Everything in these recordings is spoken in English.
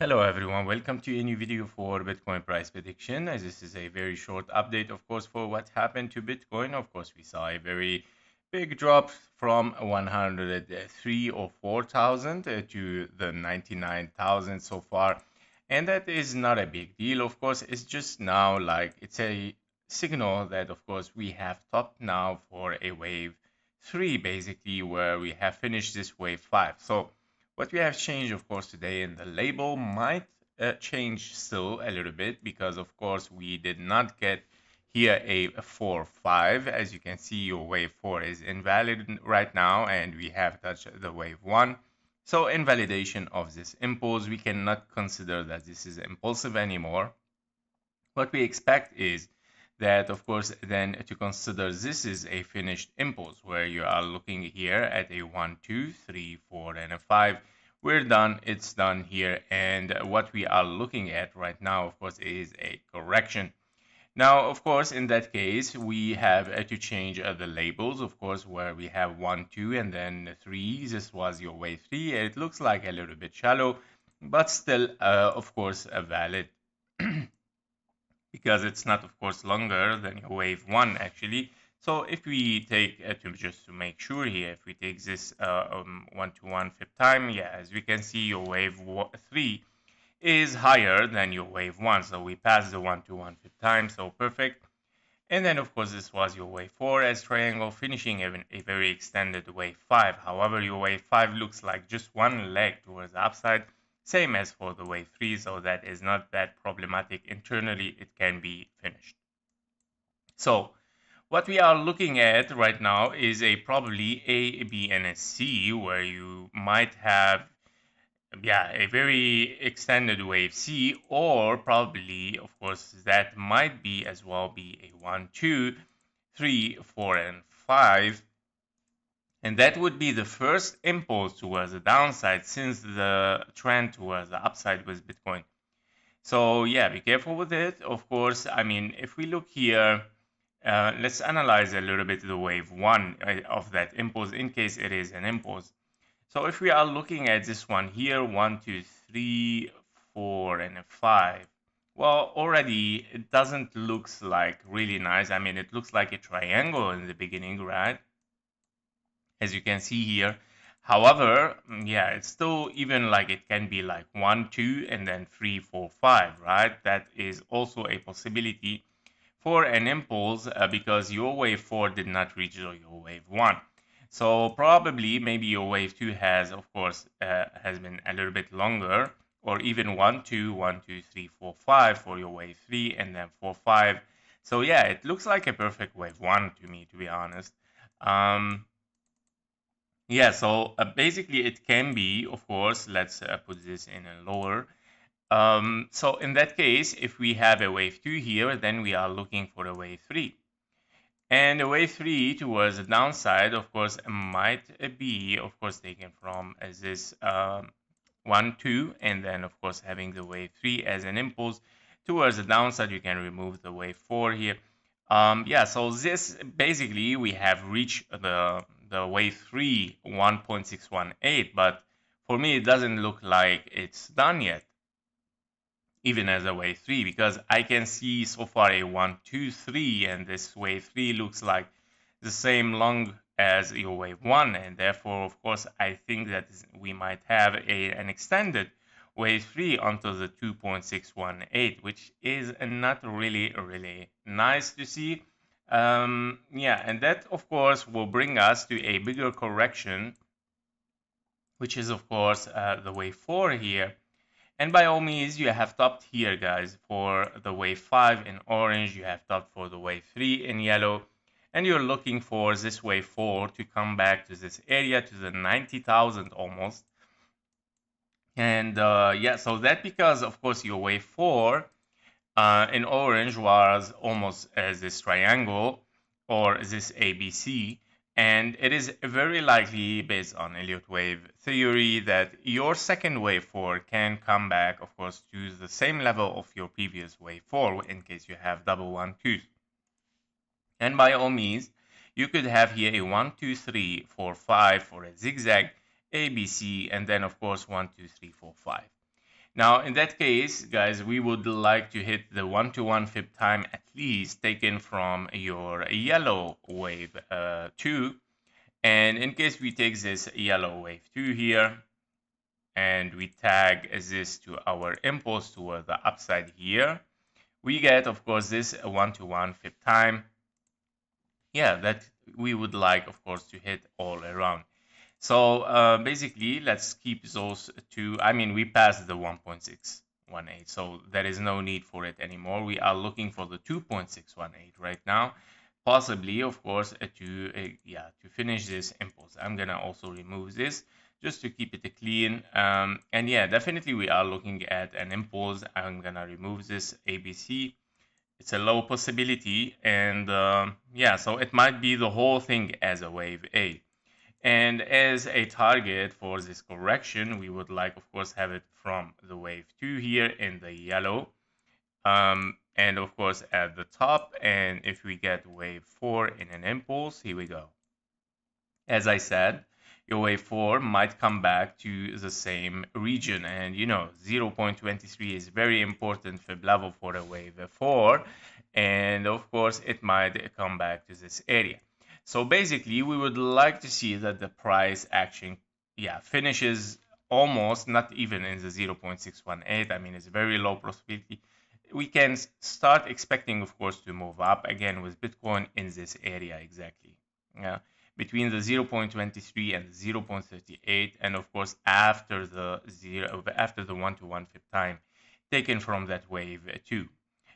Hello everyone, welcome to a new video for Bitcoin price prediction. As this is a very short update, of course, for what happened to Bitcoin. Of course, we saw a very big drop from 103 or 4,000 to the 99,000 so far. And that is not a big deal. Of course, it's just now like it's a signal that, of course, we have topped now for a wave 3, basically, where we have finished this wave 5. So what we have changed, of course, today in the label might change still a little bit because, of course, we did not get here a 4-5. As you can see, your wave 4 is invalid right now, and we have touched the wave 1. So invalidation of this impulse, we cannot consider that this is impulsive anymore. What we expect is that, of course, then to consider this is a finished impulse where you are looking here at a 1, 2, 3, 4, and a 5. We're done. It's done here. And what we are looking at right now, of course, is a correction. Now, of course, in that case, we have to change the labels, of course, where we have 1, 2, and then 3. This was your wave 3. It looks like a little bit shallow, but still, of course, valid. Because it's not, of course, longer than your wave 1 actually. So if we take, just to make sure here, if we take this 1-to-1 fib time, yeah, as we can see, your wave 3 is higher than your wave 1. So we passed the 1-to-1 fib time, so perfect. And then, of course, this was your wave 4 as triangle, finishing even a very extended wave 5. However, your wave 5 looks like just one leg towards the upside, same as for the wave 3, so that is not that problematic. Internally, it can be finished. So what we are looking at right now is probably A, B, and a C, where you might have a very extended wave C, or probably, of course, that might be as well be a 1, 2, 3, 4, and 5. And that would be the first impulse towards the downside since the trend towards the upside with Bitcoin. So yeah, be careful with it. Of course, I mean, if we look here, let's analyze a little bit the wave 1 of that impulse in case it is an impulse. So if we are looking at this one here, 1, 2, 3, 4, and a 5. Well, already it doesn't look like really nice. I mean, it looks like a triangle in the beginning, right? As you can see here. However, yeah, it's still even like it can be like 1, 2, and then 3, 4, 5, right? That is also a possibility for an impulse because your wave 4 did not reach your wave 1. So probably maybe your wave 2 has, of course, has been a little bit longer, or even 1, 2, 1, 2, 3, 4, 5 for your wave 3, and then 4, 5. So yeah, it looks like a perfect wave 1 to me, to be honest. Yeah, so basically it can be, of course, let's put this in a lower. So in that case, if we have a wave 2 here, then we are looking for a wave 3. And a wave 3 towards the downside, of course, might be, of course, taken from as this 1, 2, and then, of course, having the wave 3 as an impulse. Towards the downside, you can remove the wave 4 here. Yeah, so this basically we have reached the wave 3 1.618, but for me it doesn't look like it's done yet, even as a wave 3, because I can see so far a 1, 2, 3, and this wave 3 looks like the same long as your wave 1, and therefore, of course, I think that we might have an extended wave 3 onto the 2.618, which is not really nice to see. Yeah, and that, of course, will bring us to a bigger correction, which is, of course, the wave 4 here. And by all means, you have topped here, guys, for the wave 5 in orange. You have topped for the wave 3 in yellow. And you're looking for this wave 4 to come back to this area, to the 90,000 almost. And yeah, so that because, of course, your wave 4 in orange was almost as this triangle or this ABC. And it is very likely, based on Elliott wave theory, that your second wave 4 can come back, of course, to the same level of your previous wave 4 in case you have double 1, 2s. And by all means, you could have here a 1, 2, 3, 4, 5 for a zigzag, ABC, and then, of course, 1, 2, 3, 4, 5. Now, in that case, guys, we would like to hit the 1-to-1 fib time at least taken from your yellow wave 2. And in case we take this yellow wave 2 here, and we tag this to our impulse toward the upside here, we get, of course, this 1-to-1 fib time. Yeah, that we would like, of course, to hit all around. So basically, let's keep those two. I mean, we passed the 1.618, so there is no need for it anymore. We are looking for the 2.618 right now, possibly, of course, to finish this impulse. I'm gonna also remove this just to keep it clean. And yeah, definitely we are looking at an impulse. I'm gonna remove this ABC. It's a low possibility, and yeah, so it might be the whole thing as a wave A. And as a target for this correction, we would like, of course, have it from the wave 2 here in the yellow. And of course at the top, and if we get wave 4 in an impulse, here we go. As I said, your wave 4 might come back to the same region, and 0.23 is very important fib level for a wave 4, and of course it might come back to this area. So basically we would like to see that the price action finishes almost, not even in the 0.618. I mean, it's a very low possibility. We can start expecting, of course, to move up again with Bitcoin in this area exactly. Yeah, between the 0.23 and 0.38, and of course after the 1-to-1 fib time taken from that wave 2.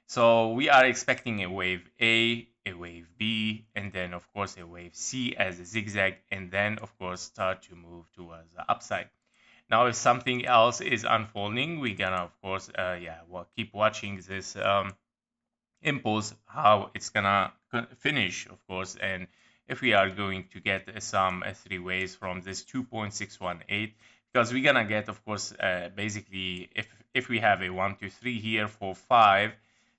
So we are expecting a wave A, a wave B, and then of course a wave C as a zigzag, and then of course start to move towards the upside. Now, if something else is unfolding, we're gonna of course we'll keep watching this impulse, how it's gonna finish, of course, and if we are going to get some three waves from this 2.618, because we're gonna get, of course, basically if we have a 1, 2, 3 here, 4, 5,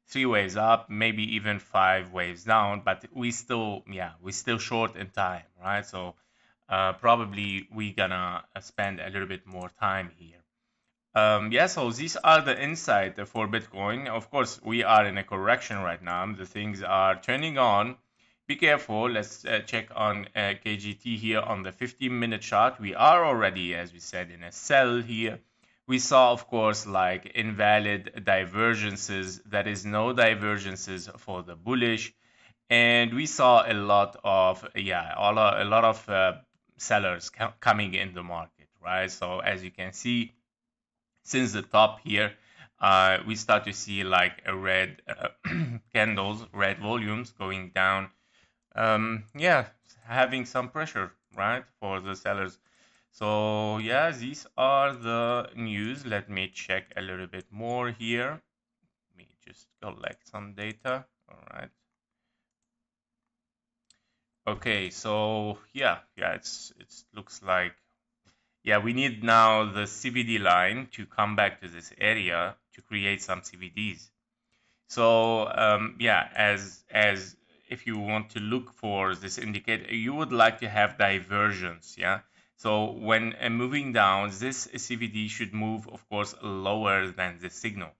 3 waves up, maybe even 5 waves down, but we still short in time, right? So probably we're gonna spend a little bit more time here. So these are the insight for Bitcoin. Of course, we are in a correction right now. The things are turning on. Be careful. Let's check on KGT here on the 15-minute chart. We are already, as we said, in a sell here. We saw, of course, like invalid divergences. There is no divergences for the bullish. And we saw a lot of, sellers coming in the market, right? So as you can see, since the top here, we start to see like a red candles, red volumes going down. Having some pressure, right, for the sellers. So yeah, these are the news. Let me check a little bit more here. Let me just collect some data. All right. Okay, so it looks like we need now the CVD line to come back to this area to create some CVDs. So as if you want to look for this indicator, you would like to have divergence, yeah. So when moving down, this CVD should move, of course, lower than the signal.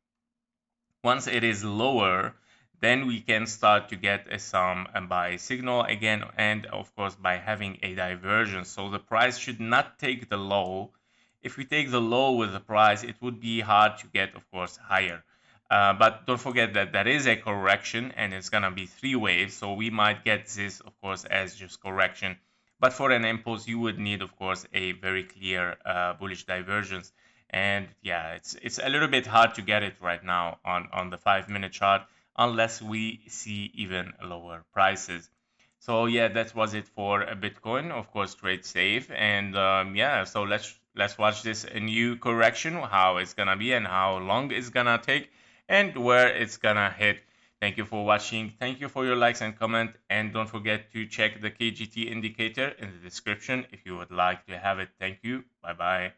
Once it is lower, then we can start to get some buy signal again, and of course by having a divergence. So the price should not take the low. If we take the low with the price, it would be hard to get, of course, higher. But don't forget that there is a correction, and it's gonna be 3 waves, so we might get this, of course, as just correction. But for an impulse, you would need, of course, a very clear bullish divergence. And it's a little bit hard to get it right now on the 5-minute chart unless we see even lower prices. So that was it for Bitcoin. Of course, trade safe, and so let's watch this new correction, how it's gonna be and how long it's gonna take and where it's gonna hit. Thank you for watching. Thank you for your likes and comment, and don't forget to check the KGT indicator in the description if you would like to have it. Thank you. Bye bye.